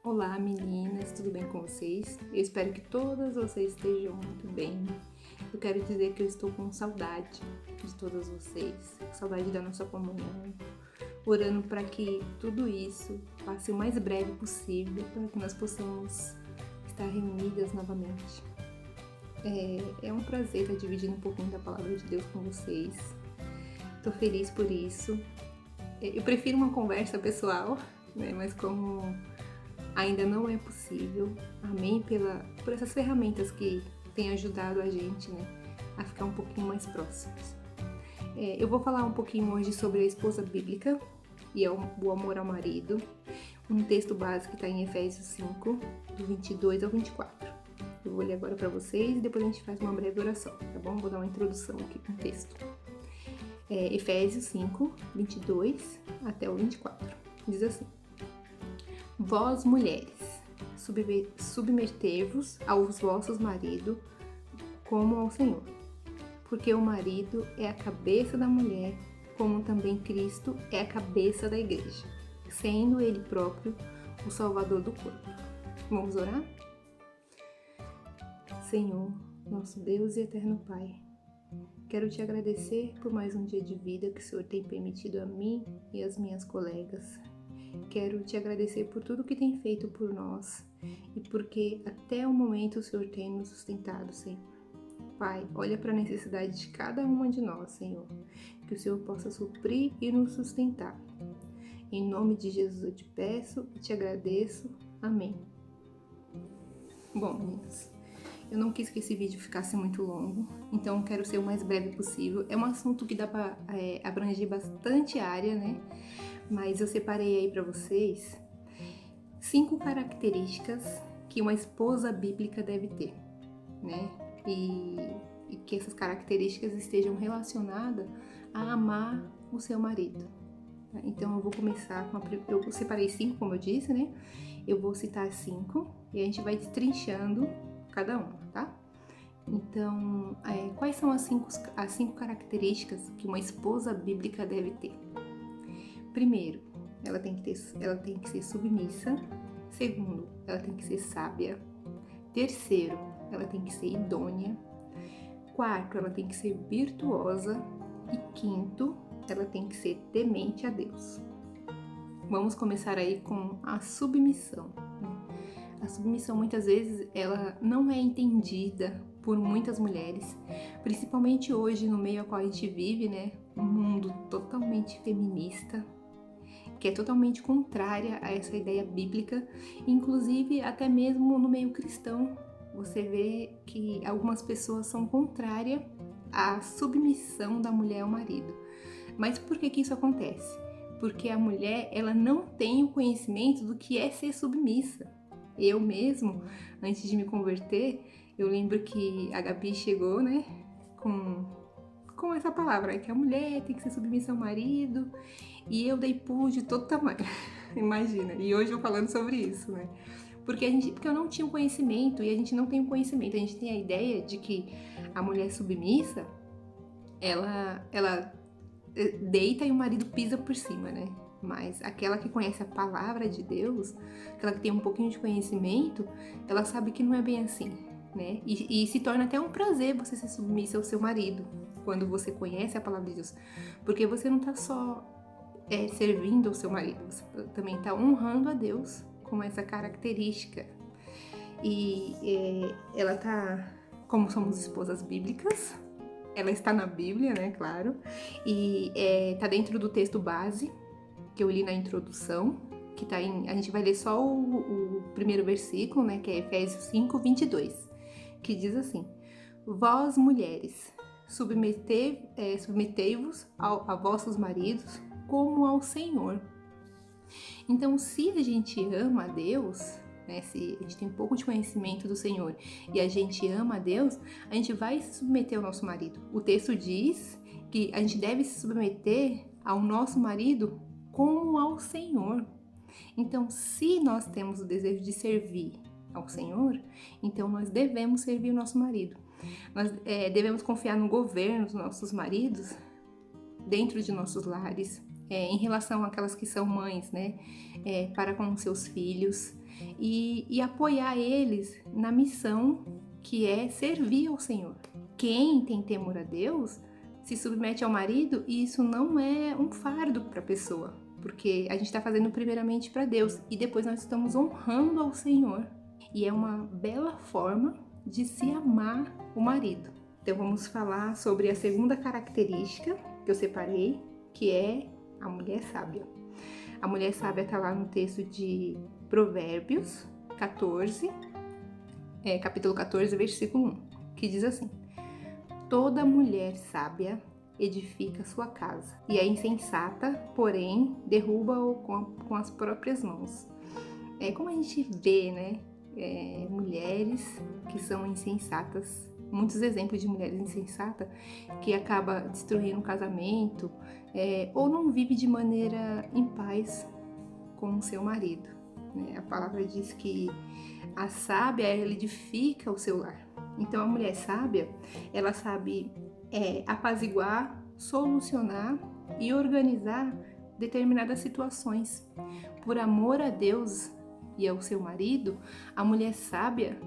Olá meninas, tudo bem com vocês? Eu espero que todas vocês estejam muito bem. Eu quero dizer que eu estou com saudade de todas vocês, saudade da nossa comunhão, orando para que tudo isso passe o mais breve possível, para que nós possamos estar reunidas novamente. É um prazer estar dividindo um pouquinho da palavra de Deus com vocês. Estou feliz por isso. Eu prefiro uma conversa pessoal, né? Mas como ainda não é possível, amém, por essas ferramentas que têm ajudado a gente, né, a ficar um pouquinho mais próximos. Eu vou falar um pouquinho hoje sobre a esposa bíblica e o amor ao marido. Um texto básico que está em Efésios 5, do 22 ao 24. Eu vou ler agora para vocês e depois a gente faz uma breve oração, tá bom? Vou dar uma introdução aqui com o texto. Efésios 5, 22 até o 24. Diz assim: Vós, mulheres, submetei-vos aos vossos maridos como ao Senhor, porque o marido é a cabeça da mulher, como também Cristo é a cabeça da igreja, sendo ele próprio o Salvador do corpo. Vamos orar? Senhor, nosso Deus e eterno Pai, quero te agradecer por mais um dia de vida que o Senhor tem permitido a mim e às minhas colegas. Quero te agradecer por tudo que tem feito por nós e porque até o momento o Senhor tem nos sustentado, Senhor. Pai, olha para a necessidade de cada uma de nós, Senhor, que o Senhor possa suprir e nos sustentar. Em nome de Jesus eu te peço e te agradeço. Amém. Bom, meninas, eu não quis que esse vídeo ficasse muito longo, então quero ser o mais breve possível. É um assunto que dá para abranger bastante área, né? Mas eu separei aí para vocês 5 características que uma esposa bíblica deve ter, né? E que essas características estejam relacionadas a amar o seu marido. Então eu vou começar com eu separei 5, como eu disse, né? Eu vou citar 5 e a gente vai destrinchando cada uma, tá? Então, quais são as 5 características que uma esposa bíblica deve ter? Primeiro, ela tem que ser submissa. Segundo, ela tem que ser sábia. Terceiro, ela tem que ser idônea. Quarto, ela tem que ser virtuosa. E quinto, ela tem que ser temente a Deus. Vamos começar aí com a submissão. A submissão, muitas vezes, ela não é entendida por muitas mulheres, principalmente hoje, no meio ao qual a gente vive, né? Um mundo totalmente feminista, que é totalmente contrária a essa ideia bíblica, inclusive até mesmo no meio cristão. Você vê que algumas pessoas são contrárias à submissão da mulher ao marido. Mas por que isso acontece? Porque a mulher, ela não tem o conhecimento do que é ser submissa. Eu mesmo, antes de me converter, eu lembro que a Gabi chegou, né, com essa palavra, que a mulher tem que ser submissa ao marido, e eu dei pulo de todo tamanho, imagina, e hoje eu falando sobre isso, né, porque eu não tinha o conhecimento, e a gente não tem o conhecimento, a gente tem a ideia de que a mulher submissa, ela deita e o marido pisa por cima, né, mas aquela que conhece a palavra de Deus, aquela que tem um pouquinho de conhecimento, ela sabe que não é bem assim, né, e se torna até um prazer você ser submissa ao seu marido, quando você conhece a palavra de Deus, porque você não tá só servindo ao seu marido, você também tá honrando a Deus com essa característica. E ela tá, como somos esposas bíblicas, ela está na Bíblia, né, claro, e tá dentro do texto base, que eu li na introdução, que tá a gente vai ler só o primeiro versículo, né, que é Efésios 5, 22, que diz assim: Vós, mulheres, submetei-vos a vossos maridos como ao Senhor. Então, se a gente ama a Deus, né, se a gente tem um pouco de conhecimento do Senhor e a gente ama a Deus, a gente vai se submeter ao nosso marido. O texto diz que a gente deve se submeter ao nosso marido como ao Senhor. Então, se nós temos o desejo de servir ao Senhor, então nós devemos servir o nosso marido. Nós devemos confiar no governo dos nossos maridos dentro de nossos lares, em relação àquelas que são mães, né, para com seus filhos. e apoiar eles na missão que é servir ao Senhor. Quem tem temor a Deus se submete ao marido e isso não é um fardo para a pessoa, porque a gente está fazendo primeiramente para Deus e depois nós estamos honrando ao Senhor. E é uma bela forma de se amar o marido. Então vamos falar sobre a segunda característica que eu separei, que é a mulher sábia. A mulher sábia está lá no texto de Provérbios 14, capítulo 14, versículo 1, que diz assim: toda mulher sábia edifica sua casa, e a insensata, porém, derruba-o com as próprias mãos. Como a gente vê, né? Mulheres que são insensatas, muitos exemplos de mulheres insensatas que acaba destruindo o casamento, ou não vive de maneira em paz com o seu marido. A palavra diz que a sábia, ela edifica o seu lar. Então a mulher sábia, ela sabe apaziguar, solucionar e organizar determinadas situações. Por amor a Deus e ao seu marido, a mulher sábia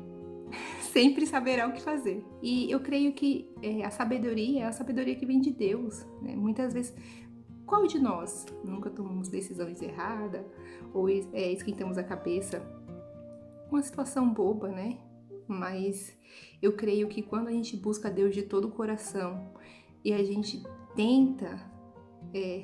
sempre saberá o que fazer. E eu creio que a sabedoria é a sabedoria que vem de Deus, né? Muitas vezes, qual de nós nunca tomamos decisões erradas ou esquentamos a cabeça com uma situação boba, né? Mas eu creio que quando a gente busca Deus de todo o coração e a gente tenta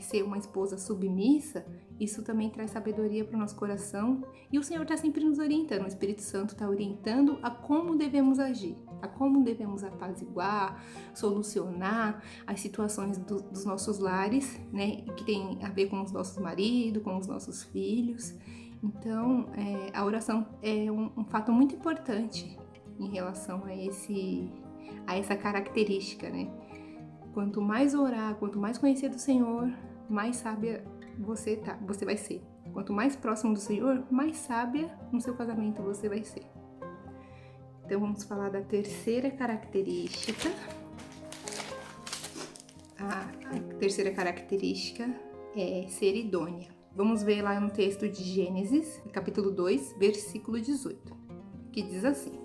ser uma esposa submissa, isso também traz sabedoria para o nosso coração e o Senhor está sempre nos orientando, o Espírito Santo está orientando a como devemos agir, a como devemos apaziguar, solucionar as situações dos nossos lares, né, que tem a ver com os nossos maridos, com os nossos filhos. Então, a oração é um fato muito importante em relação a essa característica, né? Quanto mais orar, quanto mais conhecer do Senhor, mais sábia você vai ser. Quanto mais próximo do Senhor, mais sábia no seu casamento você vai ser. Então vamos falar da terceira característica. A terceira característica é ser idônea. Vamos ver lá no texto de Gênesis, capítulo 2, versículo 18, que diz assim: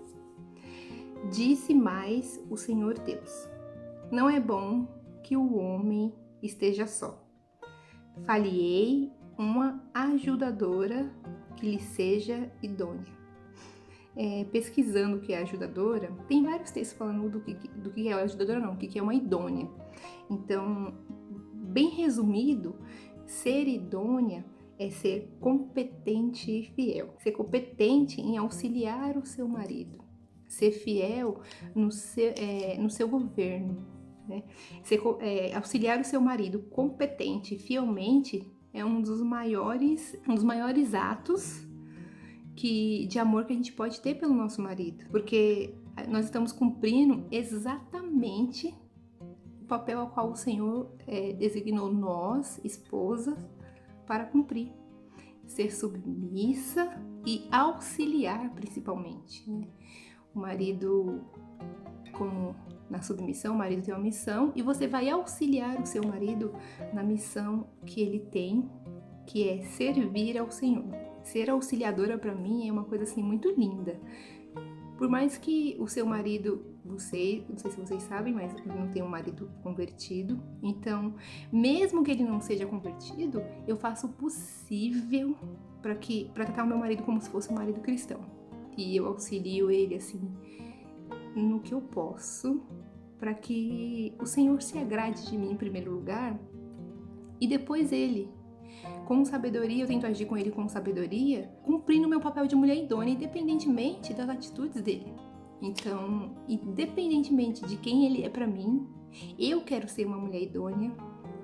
disse mais o Senhor Deus: não é bom que o homem esteja só. Falei uma ajudadora que lhe seja idônea. Pesquisando o que é ajudadora, tem vários textos falando do que é ajudadora, não, o que é uma idônea. Então, bem resumido, ser idônea é ser competente e fiel. Ser competente em auxiliar o seu marido. Ser fiel no seu governo. Né? Auxiliar o seu marido competente, fielmente, é um dos maiores atos de amor que a gente pode ter pelo nosso marido, porque nós estamos cumprindo exatamente o papel ao qual o Senhor designou nós, esposas, para cumprir. Ser submissa e auxiliar, principalmente. Né? O marido, como na submissão, o marido tem uma missão e você vai auxiliar o seu marido na missão que ele tem, que é servir ao Senhor. Ser auxiliadora para mim é uma coisa assim muito linda. Por mais que o seu marido, não sei se vocês sabem, mas ele não tem um marido convertido. Então, mesmo que ele não seja convertido, eu faço o possível para tratar o meu marido como se fosse um marido cristão. E eu auxilio ele assim no que eu posso, para que o Senhor se agrade de mim em primeiro lugar, e depois ele, com sabedoria, eu tento agir com ele com sabedoria, cumprindo o meu papel de mulher idônea, independentemente das atitudes dele. Então, independentemente de quem ele é para mim, eu quero ser uma mulher idônea,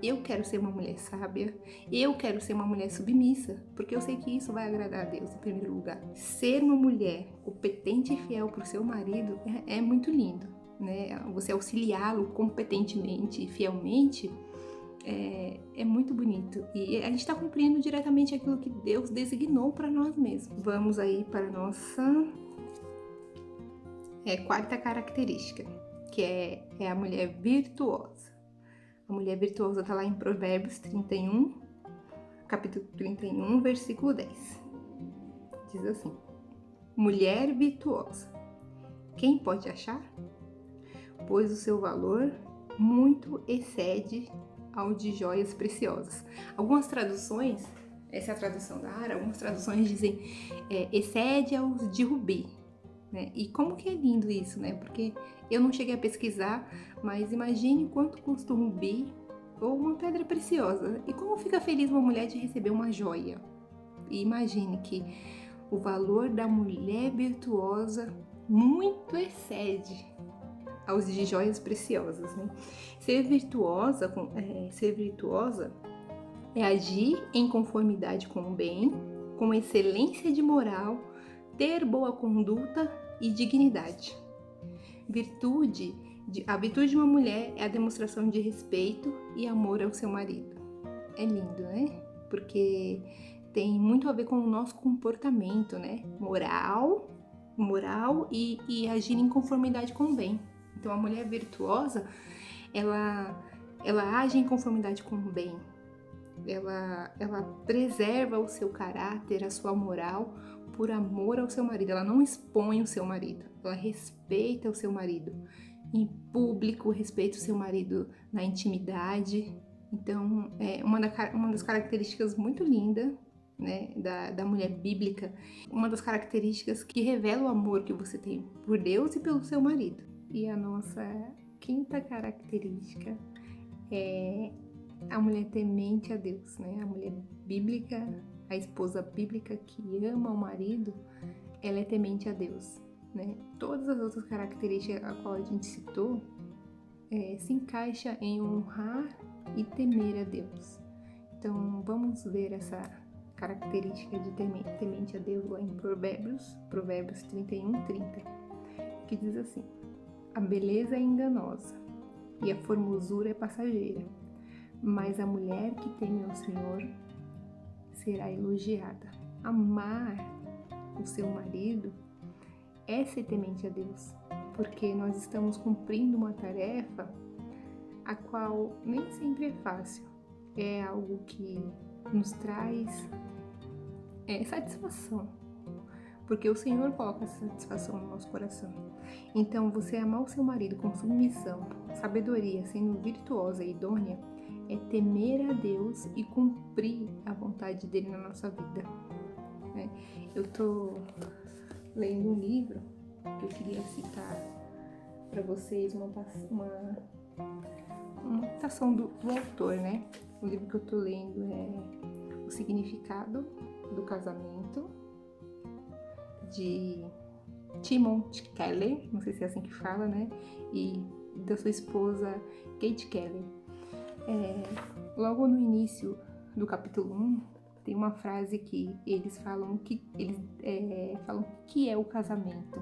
eu quero ser uma mulher sábia, eu quero ser uma mulher submissa, porque eu sei que isso vai agradar a Deus em primeiro lugar. Ser uma mulher competente e fiel para o seu marido é muito lindo, né? Você auxiliá-lo competentemente e fielmente é muito bonito. E a gente está cumprindo diretamente aquilo que Deus designou para nós mesmos. Vamos aí para a nossa quarta característica, que é a mulher virtuosa. A mulher virtuosa está lá em Provérbios 31, capítulo 31, versículo 10. Diz assim: mulher virtuosa. Quem pode achar? Pois o seu valor muito excede ao de joias preciosas. Algumas traduções, essa é a tradução da Ara, algumas traduções dizem excede aos de rubi. Né? E como que é lindo isso, né? Porque eu não cheguei a pesquisar, mas imagine quanto custa um rubi ou uma pedra preciosa. E como fica feliz uma mulher de receber uma joia. E imagine que o valor da mulher virtuosa muito excede aos de joias preciosas, né? Ser virtuosa é agir em conformidade com o bem, com excelência de moral, ter boa conduta e dignidade. A virtude de uma mulher é a demonstração de respeito e amor ao seu marido. É lindo, né? Porque tem muito a ver com o nosso comportamento, né? Moral e agir em conformidade com o bem. Então, a mulher virtuosa, ela age em conformidade com o bem. Ela preserva o seu caráter, a sua moral, por amor ao seu marido. Ela não expõe o seu marido, ela respeita o seu marido. Em público, respeita o seu marido na intimidade. Então, é uma das características muito lindas, né, da mulher bíblica, uma das características que revela o amor que você tem por Deus e pelo seu marido. E a nossa quinta característica é a mulher temente a Deus, né? A mulher bíblica, a esposa bíblica que ama o marido, ela é temente a Deus, né? Todas as outras características a qual a gente citou se encaixa em honrar e temer a Deus. Então, vamos ver essa característica de temente a Deus lá em Provérbios 31:30, que diz assim: a beleza é enganosa e a formosura é passageira, mas a mulher que teme ao Senhor será elogiada. Amar o seu marido é ser temente a Deus, porque nós estamos cumprindo uma tarefa a qual nem sempre é fácil. É algo que nos traz satisfação, porque o Senhor coloca essa satisfação no nosso coração. Então, você amar o seu marido com submissão, sabedoria, sendo virtuosa e idônea, é temer a Deus e cumprir a vontade dele na nossa vida. Eu tô lendo um livro que eu queria citar para vocês, uma citação do autor, né? O livro que eu tô lendo é O Significado do Casamento, de Timothy Keller, não sei se é assim que fala, né? E da sua esposa Kate Keller. Logo no início do capítulo 1, tem uma frase que eles falam que é o casamento.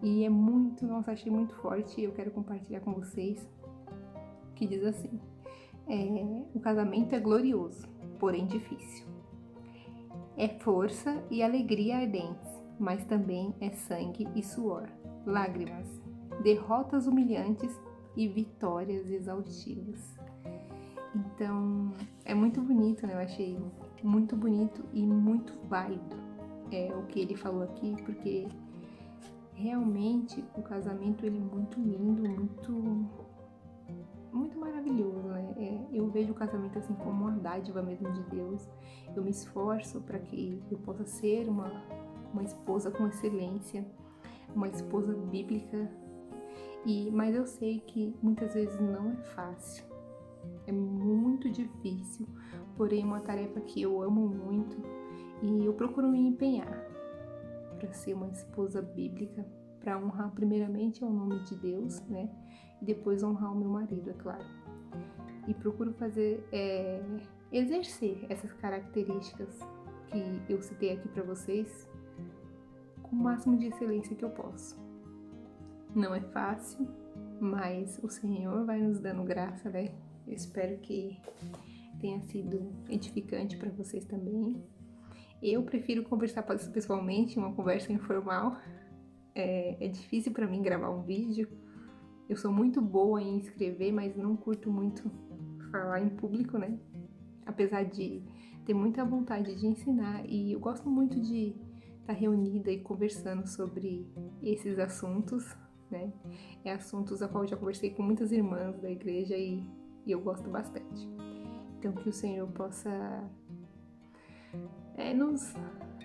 E achei muito forte e eu quero compartilhar com vocês, que diz assim: o casamento é glorioso, porém difícil. É força e alegria ardentes, mas também é sangue e suor, lágrimas, derrotas humilhantes e vitórias exaustivas. Então, é muito bonito, né? Eu achei muito bonito e muito válido o que ele falou aqui, porque realmente o casamento ele é muito lindo, muito maravilhoso, né? Eu vejo o casamento assim como uma dádiva mesmo de Deus. Eu me esforço para que eu possa ser uma esposa com excelência, uma esposa bíblica, mas eu sei que muitas vezes não é fácil. É muito difícil, porém é uma tarefa que eu amo muito e eu procuro me empenhar para ser uma esposa bíblica, para honrar primeiramente o nome de Deus, né? E depois honrar o meu marido, é claro. E procuro exercer essas características que eu citei aqui para vocês com o máximo de excelência que eu posso. Não é fácil, mas o Senhor vai nos dando graça, né? Eu espero que tenha sido edificante para vocês também. Eu prefiro conversar pessoalmente, uma conversa informal. É difícil para mim gravar um vídeo. Eu sou muito boa em escrever, mas não curto muito falar em público, né? Apesar de ter muita vontade de ensinar, e eu gosto muito de estar reunida e conversando sobre esses assuntos, né? Assuntos a qual eu já conversei com muitas irmãs da igreja e eu gosto bastante. Então, que o Senhor possa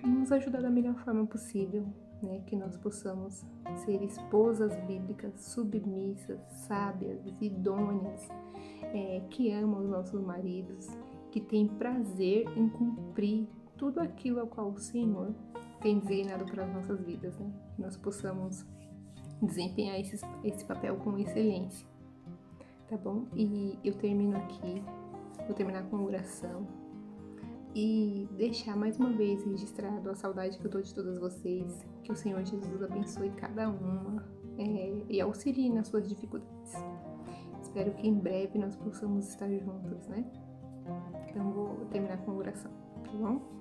nos ajudar da melhor forma possível, né? Que nós possamos ser esposas bíblicas, submissas, sábias, idôneas, que amam os nossos maridos, que têm prazer em cumprir tudo aquilo ao qual o Senhor tem designado para as nossas vidas, né? Que nós possamos desempenhar esse papel com excelência, tá bom? E eu termino aqui, vou terminar com uma oração e deixar mais uma vez registrado a saudade que eu tô de todas vocês, que o Senhor Jesus abençoe cada uma e auxilie nas suas dificuldades. Espero que em breve nós possamos estar juntos, né? Então vou terminar com uma oração, tá bom?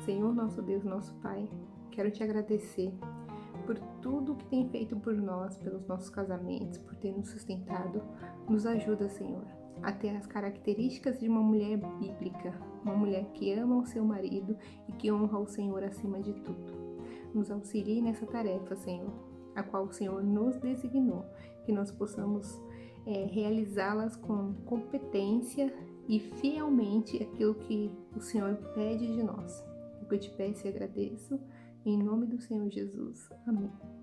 Senhor, nosso Deus, nosso Pai, quero te agradecer por tudo que tem feito por nós, pelos nossos casamentos, por ter nos sustentado. Nos ajuda, Senhor, a ter as características de uma mulher bíblica, uma mulher que ama o seu marido e que honra o Senhor acima de tudo. Nos auxilie nessa tarefa, Senhor, a qual o Senhor nos designou, que nós possamos realizá-las com competência e fielmente aquilo que o Senhor pede de nós. O que eu te peço e agradeço, em nome do Senhor Jesus. Amém.